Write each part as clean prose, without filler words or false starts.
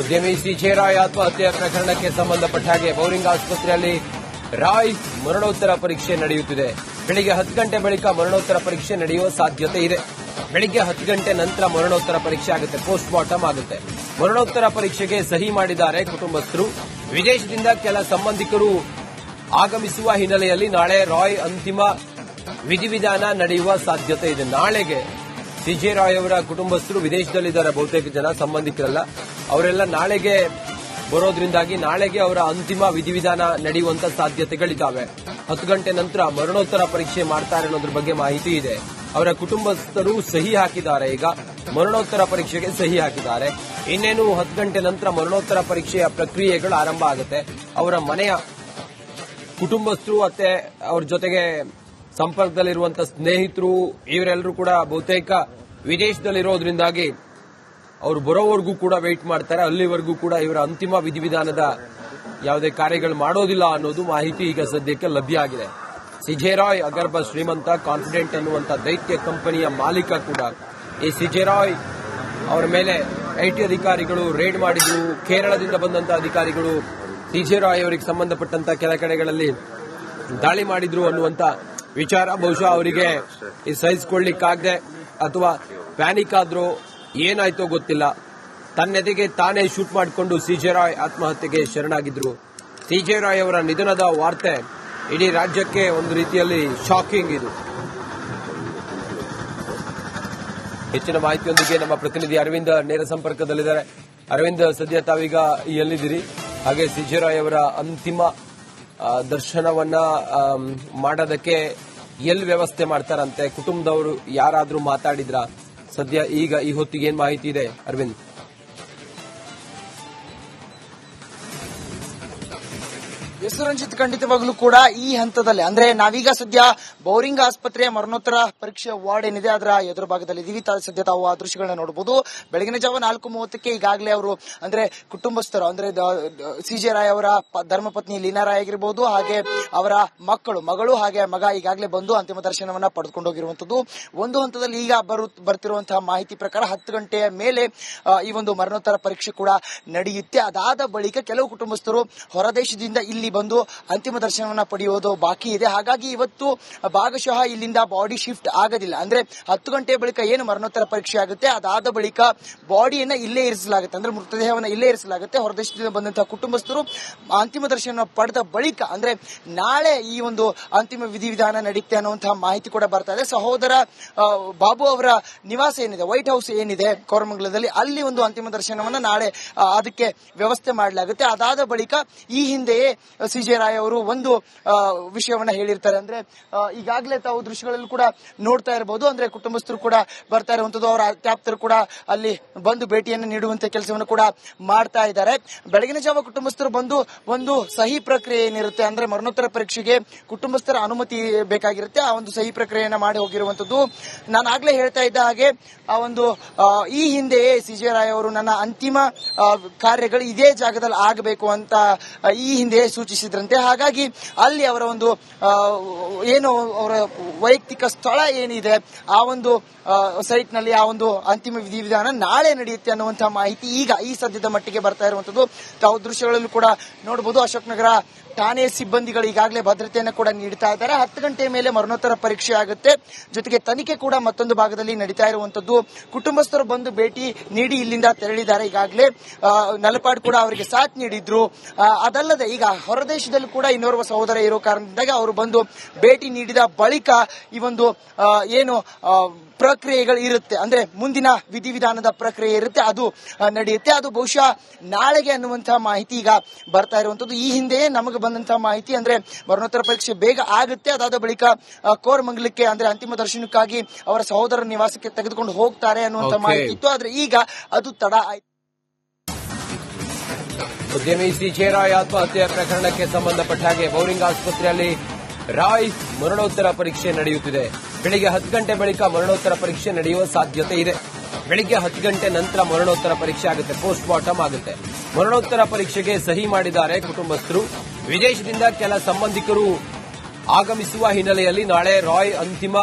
ಉದ್ಯಮಿ ಸಿಜೆ ರಾಯ್ ಆತ್ಮಹತ್ಯೆ ಪ್ರಕರಣಕ್ಕೆ ಸಂಬಂಧಪಟ್ಟ ಹಾಗೆ ಬೌರಿಂಗ್ ಆಸ್ಪತ್ರೆಯಲ್ಲಿ ರಾಯ್ ಮರಣೋತ್ತರ ಪರೀಕ್ಷೆ ನಡೆಯುತ್ತಿದೆ. ಬೆಳಿಗ್ಗೆ 10 ಗಂಟೆ ಬಳಿಕ ಮರಣೋತ್ತರ ಪರೀಕ್ಷೆ ನಡೆಯುವ ಸಾಧ್ಯತೆ ಇದೆ. ಬೆಳಿಗ್ಗೆ 10 ಗಂಟೆ ನಂತರ ಮರಣೋತ್ತರ ಪರೀಕ್ಷೆ ಆಗುತ್ತೆ, ಪೋಸ್ಟ್ ಮಾರ್ಟಮ್ ಆಗುತ್ತೆ. ಮರಣೋತ್ತರ ಪರೀಕ್ಷೆಗೆ ಸಹಿ ಮಾಡಿದ್ದಾರೆ ಕುಟುಂಬಸ್ಥರು. ವಿದೇಶದಿಂದ ಕೆಲ ಸಂಬಂಧಿಕರು ಆಗಮಿಸುವ ಹಿನ್ನೆಲೆಯಲ್ಲಿ ನಾಳೆ ರಾಯ್ ಅಂತಿಮ ವಿಧಿವಿಧಾನ ನಡೆಯುವ ಸಾಧ್ಯತೆ ಇದೆ. ನಾಳೆಗೆ ಸಿಜೆ ರಾಯ್ ಅವರ ಕುಟುಂಬಸ್ಥರು ವಿದೇಶದಲ್ಲಿದ್ದಾರೆ, ಬಹುತೇಕ ಜನ ಸಂಬಂಧಿಕರಲ್ಲ, ಅವರೆಲ್ಲ ನಾಳೆಗೆ ಬರೋದ್ರಿಂದಾಗಿ ನಾಳೆಗೆ ಅವರ ಅಂತಿಮ ವಿಧಿವಿಧಾನ ನಡೆಯುವಂತ ಸಾಧ್ಯತೆಗಳಿದ್ದಾವೆ. 10 ಗಂಟೆ ನಂತರ ಮರಣೋತ್ತರ ಪರೀಕ್ಷೆ ಮಾಡ್ತಾರೆ ಅನ್ನೋದ್ರ ಬಗ್ಗೆ ಮಾಹಿತಿ ಇದೆ. ಅವರ ಕುಟುಂಬಸ್ಥರು ಸಹಿ ಹಾಕಿದ್ದಾರೆ, ಈಗ ಮರಣೋತ್ತರ ಪರೀಕ್ಷೆಗೆ ಸಹಿ ಹಾಕಿದ್ದಾರೆ. ಇನ್ನೇನು 10 ಗಂಟೆ ನಂತರ ಮರಣೋತ್ತರ ಪರೀಕ್ಷೆಯ ಪ್ರಕ್ರಿಯೆಗಳು ಆರಂಭ ಆಗುತ್ತೆ. ಅವರ ಮನೆಯ ಕುಟುಂಬಸ್ಥರು ಮತ್ತೆ ಅವ್ರ ಜೊತೆಗೆ ಸಂಪರ್ಕದಲ್ಲಿರುವಂತಹ ಸ್ನೇಹಿತರು ಇವರೆಲ್ಲರೂ ಕೂಡ ಬಹುತೇಕ ವಿದೇಶದಲ್ಲಿರೋದ್ರಿಂದಾಗಿ ಅವರು ಬರೋವರೆಗೂ ಕೂಡ ವೆಯ್ಟ್ ಮಾಡ್ತಾರೆ. ಅಲ್ಲಿವರೆಗೂ ಕೂಡ ಇವರ ಅಂತಿಮ ವಿಧಿವಿಧಾನದ ಯಾವುದೇ ಕಾರ್ಯಗಳು ಮಾಡೋದಿಲ್ಲ ಅನ್ನೋದು ಮಾಹಿತಿ ಈಗ ಸದ್ಯಕ್ಕೆ ಲಭ್ಯ ಆಗಿದೆ. ಸಿಜೆ ರಾಯ್ ಅಗರ್ಭ ಶ್ರೀಮಂತ ಕಾನ್ಫಿಡೆಂಟ್ ಅನ್ನುವಂಥ ದೈತ್ಯ ಕಂಪನಿಯ ಮಾಲೀಕ ಕೂಡ. ಈ ಸಿಜೆ ರಾಯ್ ಅವರ ಮೇಲೆ ಐಟಿ ಅಧಿಕಾರಿಗಳು ರೇಡ್ ಮಾಡಿದ್ರು. ಕೇರಳದಿಂದ ಬಂದಂತಹ ಅಧಿಕಾರಿಗಳು ಸಿಜೆ ರಾಯ್ ಅವರಿಗೆ ಸಂಬಂಧಪಟ್ಟಂತ ಕೆಲ ಕಡೆಗಳಲ್ಲಿ ದಾಳಿ ಮಾಡಿದ್ರು ಅನ್ನುವಂತ ವಿಚಾರ ಬಹುಶಃ ಅವರಿಗೆ ಈ ಸಹಿಸಿಕೊಳ್ಳಿಕ್ಕಾಗದೆ ಅಥವಾ ಪ್ಯಾನಿಕ್ ಆದ್ರೂ ಏನಾಯ್ತೋ ಗೊತ್ತಿಲ್ಲ, ತನ್ನೆದೆಗೆ ತಾನೇ ಶೂಟ್ ಮಾಡಿಕೊಂಡು ಸಿಜೆ ರಾಯ್ ಆತ್ಮಹತ್ಯೆಗೆ ಶರಣಾಗಿದ್ರು. ಸಿಜೆ ರಾಯ್ ಅವರ ನಿಧನದ ವಾರ್ತೆ ಇಡೀ ರಾಜ್ಯಕ್ಕೆ ಒಂದು ರೀತಿಯಲ್ಲಿ ಶಾಕಿಂಗ್ ಇದು. ಹೆಚ್ಚಿನ ಮಾಹಿತಿಯೊಂದಿಗೆ ನಮ್ಮ ಪ್ರತಿನಿಧಿ ಅರವಿಂದ್ ನೇರ ಸಂಪರ್ಕದಲ್ಲಿದ್ದಾರೆ. ಅರವಿಂದ್, ಸದ್ಯ ತಾವೀಗ ಎಲ್ಲಿದ್ದೀರಿ? ಹಾಗೆ ಸಿಜೆ ರಾಯ್ ಅವರ ಅಂತಿಮ ದರ್ಶನವನ್ನ ಮಾಡೋದಕ್ಕೆ ಎಲ್ಲಿ ವ್ಯವಸ್ಥೆ ಮಾಡ್ತಾರಂತೆ? ಕುಟುಂಬದವರು ಯಾರಾದ್ರೂ ಮಾತಾಡಿದ್ರ? ಸದ್ಯ ಈಗ ಈ ಹೊತ್ತಿಗೆ ಏನ್ ಮಾಹಿತಿ ಇದೆ ಅರವಿಂದ್? ರಂಜಿತ್, ಖಂಡಿತವಾಗ್ಲೂ ಕೂಡ ಈ ಹಂತದಲ್ಲಿ ಅಂದ್ರೆ ನಾವೀಗ ಸದ್ಯ ಬೌರಿಂಗ್ ಆಸ್ಪತ್ರೆಯ ಮರಣೋತ್ತರ ಪರೀಕ್ಷೆ ವಾರ್ಡ್ ಏನಿದೆ ಅದರ ಎದುರು ಭಾಗದಲ್ಲಿ ಇದೀವಿ. ಸದ್ಯ ತಾವು ಆ ದೃಶ್ಯಗಳನ್ನ ನೋಡಬಹುದು. ಬೆಳಗಿನ ಜಾವ 4:30ಕ್ಕೆ ಈಗಾಗಲೇ ಅವರು ಅಂದ್ರೆ ಕುಟುಂಬಸ್ಥರು ಅಂದ್ರೆ ಸಿಜೆ ರಾಯ್ ಅವರ ಧರ್ಮಪತ್ನಿ ಲೀನಾ ರಾಯ್ ಆಗಿರಬಹುದು, ಹಾಗೆ ಅವರ ಮಗಳು ಹಾಗೆ ಮಗ ಈಗಾಗಲೇ ಬಂದು ಅಂತಿಮ ದರ್ಶನವನ್ನ ಪಡೆದುಕೊಂಡು ಹೋಗಿರುವಂತದ್ದು. ಒಂದು ಹಂತದಲ್ಲಿ ಈಗ ಬರ್ತಿರುವಂತಹ ಮಾಹಿತಿ ಪ್ರಕಾರ 10 ಗಂಟೆಯ ಮೇಲೆ ಈ ಒಂದು ಮರಣೋತ್ತರ ಪರೀಕ್ಷೆ ಕೂಡ ನಡೆಯುತ್ತೆ. ಅದಾದ ಬಳಿಕ ಕೆಲವು ಕುಟುಂಬಸ್ಥರು ಹೊರದೇಶದಿಂದ ಇಲ್ಲಿ ಬಂದು ಅಂತಿಮ ದರ್ಶನವನ್ನ ಪಡೆಯುವುದು ಬಾಕಿ ಇದೆ. ಹಾಗಾಗಿ ಇವತ್ತು ಭಾಗಶಃ ಇಲ್ಲಿಂದ ಬಾಡಿ ಶಿಫ್ಟ್ ಆಗೋದಿಲ್ಲ. ಅಂದ್ರೆ 10 ಗಂಟೆಯ ಬಳಿಕ ಏನು ಮರಣೋತ್ತರ ಪರೀಕ್ಷೆ ಆಗುತ್ತೆ ಅದಾದ ಬಳಿಕ ಬಾಡಿಯನ್ನ ಇಲ್ಲೇ ಇರಿಸಲಾಗುತ್ತೆ, ಅಂದ್ರೆ ಮೃತದೇಹವನ್ನ ಇಲ್ಲೇ ಇರಿಸಲಾಗುತ್ತೆ. ಹೊರದೇಶದಿಂದ ಬಂದಂತಹ ಕುಟುಂಬಸ್ಥರು ಅಂತಿಮ ದರ್ಶನ ಪಡೆದ ಬಳಿಕ ಅಂದ್ರೆ ನಾಳೆ ಈ ಒಂದು ಅಂತಿಮ ವಿಧಿವಿಧಾನ ನಡೆಯುತ್ತೆ ಅನ್ನುವಂತಹ ಮಾಹಿತಿ ಕೂಡ ಬರ್ತಾ ಇದೆ. ಸಹೋದರ ಬಾಬು ಅವರ ನಿವಾಸ ಏನಿದೆ, ವೈಟ್ ಹೌಸ್ ಏನಿದೆ ಕೋರಮಂಗಲದಲ್ಲಿ, ಅಲ್ಲಿ ಒಂದು ಅಂತಿಮ ದರ್ಶನವನ್ನ ನಾಳೆ ಅದಕ್ಕೆ ವ್ಯವಸ್ಥೆ ಮಾಡಲಾಗುತ್ತೆ. ಅದಾದ ಬಳಿಕ ಈ ಹಿಂದೆಯೇ ಸಿಜೆ ರಾಯ್ ಅವರು ಒಂದು ವಿಷಯವನ್ನ ಹೇಳಿರ್ತಾರೆ. ಅಂದ್ರೆ ಈಗಾಗಲೇ ತಾವು ದೃಶ್ಯಗಳಲ್ಲಿ ಕೂಡ ನೋಡ್ತಾ ಇರಬಹುದು. ಅಂದ್ರೆ ಕುಟುಂಬಸ್ಥರು ಕೂಡ ಬರ್ತಾ ಇರುವಂತದ್ದು, ಅವರ ಅತ್ಯಾಪ್ತರು ಕೂಡ ಅಲ್ಲಿ ಬಂದು ಭೇಟಿಯನ್ನು ನೀಡುವಂತ ಕೆಲಸವನ್ನು ಕೂಡ ಮಾಡ್ತಾ ಇದ್ದಾರೆ. ಬೆಳಗಿನ ಜಾವ ಕುಟುಂಬಸ್ಥರು ಬಂದು ಒಂದು ಸಹಿ ಪ್ರಕ್ರಿಯೆ ಏನಿರುತ್ತೆ, ಅಂದ್ರೆ ಮರಣೋತ್ತರ ಪರೀಕ್ಷೆಗೆ ಕುಟುಂಬಸ್ಥರ ಅನುಮತಿ ಬೇಕಾಗಿರುತ್ತೆ, ಆ ಒಂದು ಸಹಿ ಪ್ರಕ್ರಿಯೆಯನ್ನ ಮಾಡಿ ಹೋಗಿರುವಂತದ್ದು. ನಾನು ಆಗ್ಲೇ ಹೇಳ್ತಾ ಇದ್ದ ಹಾಗೆ ಆ ಒಂದು ಈ ಹಿಂದೆಯೇ ಸಿಜೆ ರಾಯ್ ಅವರು ನನ್ನ ಅಂತಿಮ ಕಾರ್ಯಗಳು ಇದೇ ಜಾಗದಲ್ಲಿ ಆಗಬೇಕು ಅಂತ ಈ ಹಿಂದೆ ಸೂಚಿಸಿದ್ರಂತೆ. ಹಾಗಾಗಿ ಅಲ್ಲಿ ಅವರ ಒಂದು ಏನು ಅವರ ವೈಯಕ್ತಿಕ ಸ್ಥಳ ಏನಿದೆ ಆ ಒಂದು ಸೈಟ್ ನಲ್ಲಿ ಆ ಒಂದು ಅಂತಿಮ ವಿಧಿವಿಧಾನ ನಾಳೆ ನಡೆಯುತ್ತೆ ಅನ್ನುವಂತಹ ಮಾಹಿತಿ ಈಗ ಈ ಸದ್ಯದ ಮಟ್ಟಿಗೆ ಬರ್ತಾ ಇರುವಂತದ್ದು. ತಾವು ದೃಶ್ಯಗಳಲ್ಲೂ ಕೂಡ ನೋಡಬಹುದು. ಅಶೋಕ್ ನಗರ ಠಾಣೆ ಸಿಬ್ಬಂದಿಗಳು ಈಗಾಗಲೇ ಭದ್ರತೆಯನ್ನು ಕೂಡ ನೀಡ್ತಾ ಇದ್ದಾರೆ. 10 ಗಂಟೆಯ ಮೇಲೆ ಮರಣೋತ್ತರ ಪರೀಕ್ಷೆ ಆಗುತ್ತೆ, ಜೊತೆಗೆ ತನಿಖೆ ಕೂಡ ಮತ್ತೊಂದು ಭಾಗದಲ್ಲಿ ನಡೀತಾ ಇರುವಂತದ್ದು. ಕುಟುಂಬಸ್ಥರು ಬಂದು ಭೇಟಿ ನೀಡಿ ಇಲ್ಲಿಂದ ತೆರಳಿದ್ದಾರೆ. ಈಗಾಗಲೇ ನಲಪಾಡ್ ಕೂಡ ಅವರಿಗೆ ಸಾಥ್ ನೀಡಿದ್ರು. ಅದಲ್ಲದೆ ಈಗ ಹೊರದೇಶದಲ್ಲಿ ಕೂಡ ಇನ್ನೋರ್ವ ಸಹೋದರ ಇರೋ ಕಾರಣದಿಂದಾಗಿ ಅವರು ಬಂದು ಭೇಟಿ ನೀಡಿದ ಬಳಿಕ ಈ ಒಂದು ಏನು ಪ್ರಕ್ರಿಯೆಗಳು ಇರುತ್ತೆ, ಅಂದ್ರೆ ಮುಂದಿನ ವಿಧಿವಿಧಾನದ ಪ್ರಕ್ರಿಯೆ ಇರುತ್ತೆ, ಅದು ನಡೆಯುತ್ತೆ. ಅದು ಬಹುಶಃ ನಾಳೆಗೆ ಅನ್ನುವಂತಹ ಮಾಹಿತಿ ಈಗ ಬರ್ತಾ ಇರುವಂತದ್ದು. ಈ ಹಿಂದೆ ನಮಗೆ ಬಂದಂತಹ ಮಾಹಿತಿ ಅಂದ್ರೆ ಮರಣೋತ್ತರ ಪರೀಕ್ಷೆ ಬೇಗ ಆಗುತ್ತೆ, ಅದಾದ ಬಳಿಕ ಕೋರಮಂಗಲಕ್ಕೆ ಅಂದ್ರೆ ಅಂತಿಮ ದರ್ಶನಕ್ಕಾಗಿ ಅವರ ಸಹೋದರರ ನಿವಾಸಕ್ಕೆ ತೆಗೆದುಕೊಂಡು ಹೋಗ್ತಾರೆ ಅನ್ನುವಂತ ಮಾಹಿತಿ ಇತ್ತು. ಆದ್ರೆ ಈಗ ಅದು ತಡ ಆಯ್ತು. ಉದ್ಯಮಿ ಸಿಜೆ ರಾಯ್ ಆತ್ಮಹತ್ಯೆ ಪ್ರಕರಣಕ್ಕೆ ಸಂಬಂಧಪಟ್ಟ ಹಾಗೆ ಬೌರಿಂಗ್ ಆಸ್ಪತ್ರೆಯಲ್ಲಿ ರಾಯ್ ಮರಣೋತ್ತರ ಪರೀಕ್ಷೆ ನಡೆಯುತ್ತಿದೆ. ಬೆಳಿಗ್ಗೆ 10 ಗಂಟೆ ಬಳಿಕ ಮರಣೋತ್ತರ ಪರೀಕ್ಷೆ ನಡೆಯುವ ಸಾಧ್ಯತೆ ಇದೆ. ಬೆಳಿಗ್ಗೆ 10 ಗಂಟೆ ನಂತರ ಮರಣೋತ್ತರ ಪರೀಕ್ಷೆ ಆಗುತ್ತೆ, ಪೋಸ್ಟ್ ಮಾರ್ಟಮ್ ಆಗುತ್ತೆ. ಮರಣೋತ್ತರ ಪರೀಕ್ಷೆಗೆ ಸಹಿ ಮಾಡಿದ್ದಾರೆ ಕುಟುಂಬಸ್ಥರು. ವಿದೇಶದಿಂದ ಕೆಲ ಸಂಬಂಧಿಕರು ಆಗಮಿಸುವ ಹಿನ್ನೆಲೆಯಲ್ಲಿ ನಾಳೆ ರಾಯ್ ಅಂತಿಮ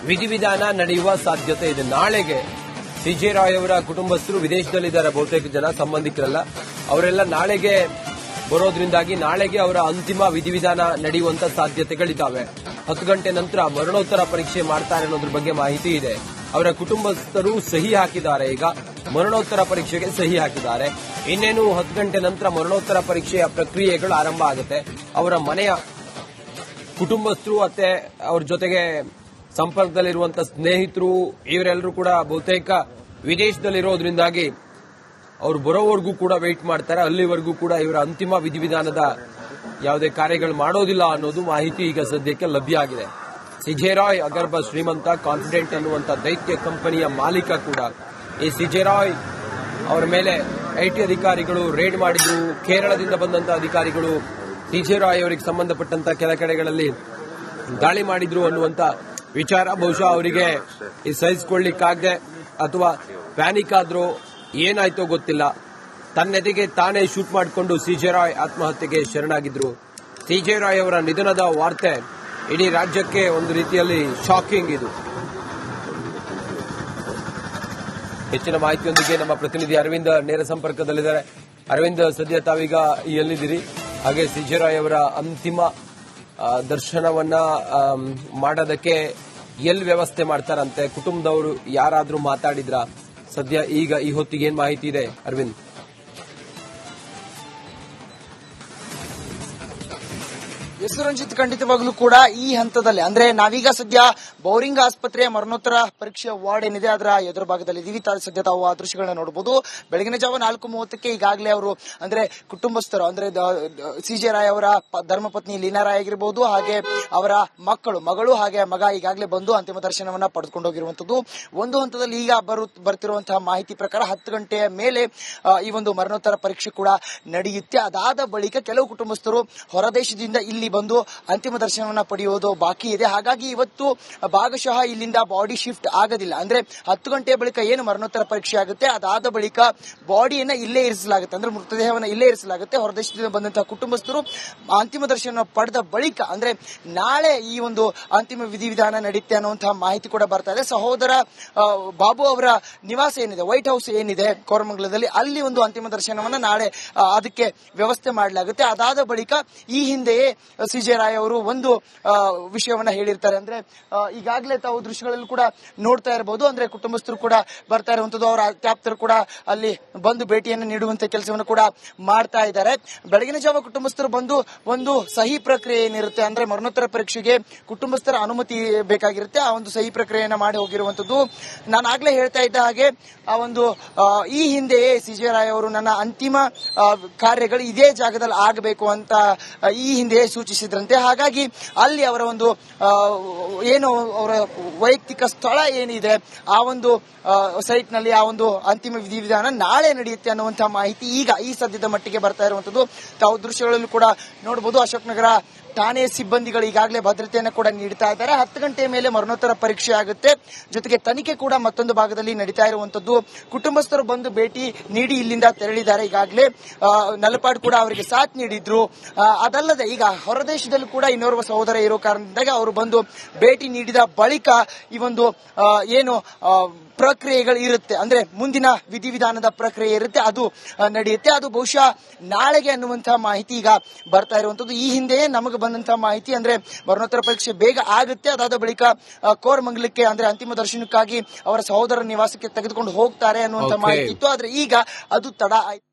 ವಿಧಿವಿಧಾನ ನಡೆಯುವ ಸಾಧ್ಯತೆ ಇದೆ. ನಾಳೆಗೆ ಸಿಜೆ ರಾಯ್ ಅವರ ಕುಟುಂಬಸ್ಥರು ವಿದೇಶದಲ್ಲಿದ್ದಾರೆ, ಬಹುತೇಕ ಜನ ಸಂಬಂಧಿಕರಲ್ಲ. ಅವರೆಲ್ಲ ನಾಳೆಗೆ ಬರೋದ್ರಿಂದಾಗಿ ನಾಳೆಗೆ ಅವರ ಅಂತಿಮ ವಿಧಿವಿಧಾನ ನಡೆಯುವಂತ ಸಾಧ್ಯತೆಗಳಿದ್ದಾವೆ. 10 ಗಂಟೆ ನಂತರ ಮರಣೋತ್ತರ ಪರೀಕ್ಷೆ ಮಾಡ್ತಾರೆ ಅನ್ನೋದ್ರ ಬಗ್ಗೆ ಮಾಹಿತಿ ಇದೆ. ಅವರ ಕುಟುಂಬಸ್ಥರು ಸಹಿ ಹಾಕಿದ್ದಾರೆ. ಈಗ ಮರಣೋತ್ತರ ಪರೀಕ್ಷೆಗೆ ಸಹಿ ಹಾಕಿದ್ದಾರೆ. ಇನ್ನೇನು 10 ಗಂಟೆ ನಂತರ ಮರಣೋತ್ತರ ಪರೀಕ್ಷೆಯ ಪ್ರಕ್ರಿಯೆಗಳು ಆರಂಭ ಆಗುತ್ತೆ. ಅವರ ಮನೆಯ ಕುಟುಂಬಸ್ಥರು ಮತ್ತೆ ಅವ್ರ ಜೊತೆಗೆ ಸಂಪರ್ಕದಲ್ಲಿರುವಂತಹ ಸ್ನೇಹಿತರು ಇವರೆಲ್ಲರೂ ಕೂಡ ಬಹುತೇಕ ವಿದೇಶದಲ್ಲಿರೋದ್ರಿಂದಾಗಿ ಅವ್ರು ಬರೋವರೆಗೂ ಕೂಡ ವೆಯ್ಟ್ ಮಾಡ್ತಾರೆ. ಅಲ್ಲಿವರೆಗೂ ಕೂಡ ಇವರ ಅಂತಿಮ ವಿಧಿವಿಧಾನದ ಯಾವುದೇ ಕಾರ್ಯಗಳು ಮಾಡೋದಿಲ್ಲ ಅನ್ನೋದು ಮಾಹಿತಿ ಈಗ ಸದ್ಯಕ್ಕೆ ಲಭ್ಯ ಆಗಿದೆ. ಸಿಜೆ ರಾಯ್ ಅಗರ್ಭ ಶ್ರೀಮಂತ ಕಾನ್ಫಿಡೆಂಟ್ ಅನ್ನುವಂಥ ದೈತ್ಯ ಕಂಪನಿಯ ಮಾಲೀಕ ಕೂಡ. ಈ ಸಿಜೆ ರಾಯ್ ಅವರ ಮೇಲೆ ಐಟಿ ಅಧಿಕಾರಿಗಳು ರೇಡ್ ಮಾಡಿದ್ರು. ಕೇರಳದಿಂದ ಬಂದಂತ ಅಧಿಕಾರಿಗಳು ಸಿಜೆ ರಾಯ್ ಅವರಿಗೆ ಸಂಬಂಧಪಟ್ಟಂತ ಕೆಲ ಕಡೆಗಳಲ್ಲಿ ದಾಳಿ ಮಾಡಿದ್ರು ಅನ್ನುವಂತ ವಿಚಾರ ಬಹುಶಃ ಅವರಿಗೆ ಈ ಸಹಿಸಿಕೊಳ್ಳಿಕ್ಕಾಗದೆ ಅಥವಾ ಪ್ಯಾನಿಕ್ ಆದ್ರೂ ಏನಾಯ್ತೋ ಗೊತ್ತಿಲ್ಲ, ತನ್ನೆದೆಗೆ ತಾನೇ ಶೂಟ್ ಮಾಡಿಕೊಂಡು ಸಿಜೆ ರಾಯ್ ಆತ್ಮಹತ್ಯೆಗೆ ಶರಣಾಗಿದ್ರು. ಸಿಜೆ ರಾಯ್ ಅವರ ನಿಧನದ ವಾರ್ತೆ ಇಡೀ ರಾಜ್ಯಕ್ಕೆ ಒಂದು ರೀತಿಯಲ್ಲಿ ಶಾಕಿಂಗ್. ಇದು ಹೆಚ್ಚಿನ ಮಾಹಿತಿಯೊಂದಿಗೆ ನಮ್ಮ ಪ್ರತಿನಿಧಿ ಅರವಿಂದ್ ನೇರ ಸಂಪರ್ಕದಲ್ಲಿದ್ದಾರೆ. ಅರವಿಂದ್, ಸದ್ಯ ತಾವೀಗ ಎಲ್ಲಿದ್ದೀರಿ? ಹಾಗೆ ಸಿಜೆ ರಾಯ್ ಅವರ ಅಂತಿಮ ದರ್ಶನವನ್ನ ಮಾಡೋದಕ್ಕೆ ಎಲ್ಲಿ ವ್ಯವಸ್ಥೆ ಮಾಡ್ತಾರಂತೆ? ಕುಟುಂಬದವರು ಯಾರಾದ್ರೂ ಮಾತಾಡಿದ್ರ? ಸದ್ಯ ಈಗ ಈ ಹೊತ್ತಿಗೆ ಏನ್ ಮಾಹಿತಿ ಇದೆ ಅರವಿಂದ್? ಎಸ್ ರಂಜಿತ್, ಖಂಡಿತವಾಗ್ಲೂ ಕೂಡ ಈ ಹಂತದಲ್ಲಿ ಅಂದ್ರೆ ನಾವೀಗ ಸದ್ಯ ಬೌರಿಂಗ್ ಆಸ್ಪತ್ರೆಯ ಮರಣೋತ್ತರ ಪರೀಕ್ಷೆ ವಾರ್ಡ್ ಏನಿದೆ ಅದರ ಎದುರು ಭಾಗದಲ್ಲಿ ಇದೀವಿ. ಸದ್ಯ ತಾವು ಆ ದೃಶ್ಯಗಳನ್ನ ನೋಡಬಹುದು. ಬೆಳಗಿನ ಜಾವ 4:30ಕ್ಕೆ ಈಗಾಗಲೇ ಅವರು ಅಂದ್ರೆ ಕುಟುಂಬಸ್ಥರು ಅಂದ್ರೆ ಸಿಜೆ ರಾಯ್ ಅವರ ಧರ್ಮಪತ್ನಿ ಲೀನಾ ರಾಯ್ ಆಗಿರಬಹುದು, ಹಾಗೆ ಅವರ ಮಗಳು ಹಾಗೆ ಮಗ ಈಗಾಗಲೇ ಬಂದು ಅಂತಿಮ ದರ್ಶನವನ್ನ ಪಡೆದುಕೊಂಡು ಹೋಗಿರುವಂತದ್ದು. ಒಂದು ಹಂತದಲ್ಲಿ ಈಗ ಬರ್ತಿರುವಂತಹ ಮಾಹಿತಿ ಪ್ರಕಾರ 10 ಗಂಟೆಯ ಮೇಲೆ ಈ ಒಂದು ಮರಣೋತ್ತರ ಪರೀಕ್ಷೆ ಕೂಡ ನಡೆಯುತ್ತೆ. ಅದಾದ ಬಳಿಕ ಕೆಲವು ಕುಟುಂಬಸ್ಥರು ಹೊರದೇಶದಿಂದ ಇಲ್ಲಿ ಬಂದು ಅಂತಿಮ ದರ್ಶನವನ್ನ ಪಡೆಯುವುದು ಬಾಕಿ ಇದೆ. ಹಾಗಾಗಿ ಇವತ್ತು ಭಾಗಶಃ ಇಲ್ಲಿಂದ ಬಾಡಿ ಶಿಫ್ಟ್ ಆಗೋದಿಲ್ಲ. ಅಂದ್ರೆ 10 ಗಂಟೆಯ ಬಳಿಕ ಏನು ಮರಣೋತ್ತರ ಪರೀಕ್ಷೆ ಆಗುತ್ತೆ ಅದಾದ ಬಳಿಕ ಬಾಡಿಯನ್ನ ಇಲ್ಲೇ ಇರಿಸಲಾಗುತ್ತೆ, ಅಂದ್ರೆ ಮೃತದೇಹವನ್ನ ಇಲ್ಲೇ ಇರಿಸಲಾಗುತ್ತೆ. ಹೊರದೇಶದಿಂದ ಬಂದಂತಹ ಕುಟುಂಬಸ್ಥರು ಅಂತಿಮ ದರ್ಶನ ಪಡೆದ ಬಳಿಕ ಅಂದ್ರೆ ನಾಳೆ ಈ ಒಂದು ಅಂತಿಮ ವಿಧಿವಿಧಾನ ನಡೆಯುತ್ತೆ ಅನ್ನುವಂತಹ ಮಾಹಿತಿ ಕೂಡ ಬರ್ತಾ ಇದೆ. ಸಹೋದರ ಬಾಬು ಅವರ ನಿವಾಸ ಏನಿದೆ, ವೈಟ್ ಹೌಸ್ ಏನಿದೆ ಕೋರಮಂಗಲದಲ್ಲಿ, ಅಲ್ಲಿ ಒಂದು ಅಂತಿಮ ದರ್ಶನವನ್ನ ನಾಳೆ ಅದಕ್ಕೆ ವ್ಯವಸ್ಥೆ ಮಾಡಲಾಗುತ್ತೆ. ಅದಾದ ಬಳಿಕ ಈ ಹಿಂದೆಯೇ ಸಿಜೆ ರಾಯ್ ಅವರು ಒಂದು ವಿಷಯವನ್ನ ಹೇಳಿರ್ತಾರೆ. ಅಂದ್ರೆ ಈಗಾಗಲೇ ತಾವು ದೃಶ್ಯಗಳಲ್ಲಿ ಕೂಡ ನೋಡ್ತಾ ಇರಬಹುದು. ಅಂದ್ರೆ ಕುಟುಂಬಸ್ಥರು ಕೂಡ ಬರ್ತಾ ಇರುವಂತದ್ದು, ಅವರ ಅತ್ಯಾಪ್ತರು ಕೂಡ ಅಲ್ಲಿ ಬಂದು ಭೇಟಿಯನ್ನು ನೀಡುವಂತ ಕೆಲಸವನ್ನು ಕೂಡ ಮಾಡ್ತಾ ಇದ್ದಾರೆ. ಬೆಳಗಿನ ಜಾವ ಕುಟುಂಬಸ್ಥರು ಬಂದು ಒಂದು ಸಹಿ ಪ್ರಕ್ರಿಯೆ ಏನಿರುತ್ತೆ, ಅಂದ್ರೆ ಮರಣೋತ್ತರ ಪರೀಕ್ಷೆಗೆ ಕುಟುಂಬಸ್ಥರ ಅನುಮತಿ ಬೇಕಾಗಿರುತ್ತೆ. ಆ ಒಂದು ಸಹಿ ಪ್ರಕ್ರಿಯೆಯನ್ನ ಮಾಡಿ ಹೋಗಿರುವಂತದ್ದು. ನಾನು ಆಗ್ಲೇ ಹೇಳ್ತಾ ಇದ್ದ ಹಾಗೆ ಆ ಒಂದು ಈ ಹಿಂದೆಯೇ ಸಿಜೆ ರಾಯ್ ಅವರು ನನ್ನ ಅಂತಿಮ ಕಾರ್ಯಗಳು ಇದೇ ಜಾಗದಲ್ಲಿ ಆಗಬೇಕು ಅಂತ ಈ ಹಿಂದೆ ಸೂಚಿಸಿದ್ರಂತೆ. ಹಾಗಾಗಿ ಅಲ್ಲಿ ಅವರ ಒಂದು ಏನು ಅವರ ವೈಯಕ್ತಿಕ ಸ್ಥಳ ಏನಿದೆ ಆ ಒಂದು ಸೈಟ್ ನಲ್ಲಿ ಆ ಒಂದು ಅಂತಿಮ ವಿಧಿವಿಧಾನ ನಾಳೆ ನಡೆಯುತ್ತೆ ಅನ್ನುವಂತಹ ಮಾಹಿತಿ ಈಗ ಈ ಸದ್ಯದ ಮಟ್ಟಿಗೆ ಬರ್ತಾ ಇರುವಂತದ್ದು. ತಾವು ದೃಶ್ಯಗಳಲ್ಲೂ ಕೂಡ ನೋಡಬಹುದು. ಅಶೋಕ್ ನಗರ ಠಾಣೆ ಸಿಬ್ಬಂದಿಗಳು ಈಗಾಗಲೇ ಭದ್ರತೆಯನ್ನು ಕೂಡ ನೀಡ್ತಾ ಇದ್ದಾರೆ. 10 ಗಂಟೆಯ ಮೇಲೆ ಮರಣೋತ್ತರ ಪರೀಕ್ಷೆ ಆಗುತ್ತೆ. ಜೊತೆಗೆ ತನಿಖೆ ಕೂಡ ಮತ್ತೊಂದು ಭಾಗದಲ್ಲಿ ನಡೀತಾ ಇರುವಂತದ್ದು. ಕುಟುಂಬಸ್ಥರು ಬಂದು ಭೇಟಿ ನೀಡಿ ಇಲ್ಲಿಂದ ತೆರಳಿದ್ದಾರೆ. ಈಗಾಗಲೇ ನಲಪಾಡ್ ಕೂಡ ಅವರಿಗೆ ಸಾಥ್ ನೀಡಿದ್ರು. ಅದಲ್ಲದೆ ಈಗ ಹೊರದೇಶದಲ್ಲೂ ಕೂಡ ಇನ್ನೋರ್ವ ಸಹೋದರ ಇರೋ ಕಾರಣದಿಂದಾಗಿ ಅವರು ಬಂದು ಭೇಟಿ ನೀಡಿದ ಬಳಿಕ ಈ ಒಂದು ಏನು ಪ್ರಕ್ರಿಯೆಗಳು ಇರುತ್ತೆ, ಅಂದ್ರೆ ಮುಂದಿನ ವಿಧಿವಿಧಾನದ ಪ್ರಕ್ರಿಯೆ ಇರುತ್ತೆ, ಅದು ನಡೆಯುತ್ತೆ. ಅದು ಬಹುಶಃ ನಾಳೆಗೆ ಅನ್ನುವಂತಹ ಮಾಹಿತಿ ಈಗ ಬರ್ತಾ ಇರುವಂತದ್ದು. ಈ ಹಿಂದೆಯೇ ನಮಗೆ ಬಂದಂತಹ ಮಾಹಿತಿ ಅಂದ್ರೆ ಮರಣೋತ್ತರ ಪರೀಕ್ಷೆ ಬೇಗ ಆಗುತ್ತೆ. ಅದಾದ ಬಳಿಕ ಕೋರಮಂಗಲಕ್ಕೆ ಅಂದ್ರೆ ಅಂತಿಮ ದರ್ಶನಕ್ಕಾಗಿ ಅವರ ಸಹೋದರ ನಿವಾಸಕ್ಕೆ ತೆಗೆದುಕೊಂಡು ಹೋಗ್ತಾರೆ ಅನ್ನುವಂತಹ ಮಾಹಿತಿ ಇತ್ತು. ಆದ್ರೆ ಈಗ ಅದು ತಡ ಆಯ್ತು.